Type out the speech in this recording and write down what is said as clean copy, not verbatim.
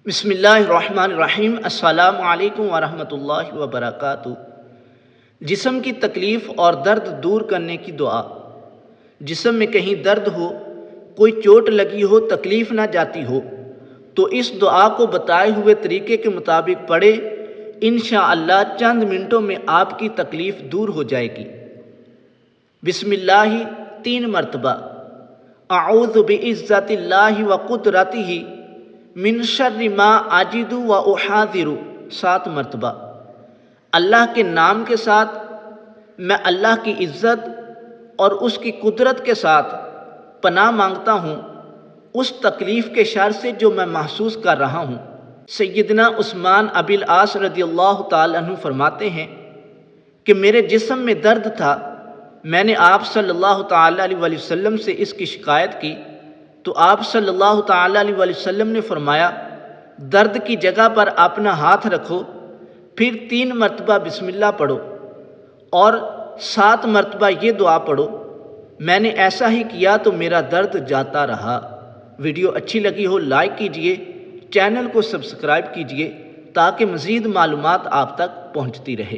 بسم اللہ الرحمن الرحیم۔ السلام علیکم ورحمۃ اللہ وبرکاتہ۔ جسم کی تکلیف اور درد دور کرنے کی دعا۔ جسم میں کہیں درد ہو، کوئی چوٹ لگی ہو، تکلیف نہ جاتی ہو تو اس دعا کو بتائے ہوئے طریقے کے مطابق پڑھے، انشاءاللہ چند منٹوں میں آپ کی تکلیف دور ہو جائے گی۔ بسم اللہ 3 مرتبہ، اعوذ بعزت اللہ وقدرتہ من شر ما اجد و احاذر 7 مرتبہ۔ اللہ کے نام کے ساتھ میں اللہ کی عزت اور اس کی قدرت کے ساتھ پناہ مانگتا ہوں اس تکلیف کے شر سے جو میں محسوس کر رہا ہوں۔ سیدنا عثمان ابی العاص رضی اللہ تعالیٰ عنہ فرماتے ہیں کہ میرے جسم میں درد تھا، میں نے آپ صلی اللہ تعالیٰ علیہ وسلم سے اس کی شکایت کی تو آپ صلی اللہ تعالیٰ علیہ وسلم نے فرمایا، درد کی جگہ پر اپنا ہاتھ رکھو، پھر 3 مرتبہ بسم اللہ پڑھو اور 7 مرتبہ یہ دعا پڑھو۔ میں نے ایسا ہی کیا تو میرا درد جاتا رہا۔ ویڈیو اچھی لگی ہو لائک کیجئے، چینل کو سبسکرائب کیجئے تاکہ مزید معلومات آپ تک پہنچتی رہے۔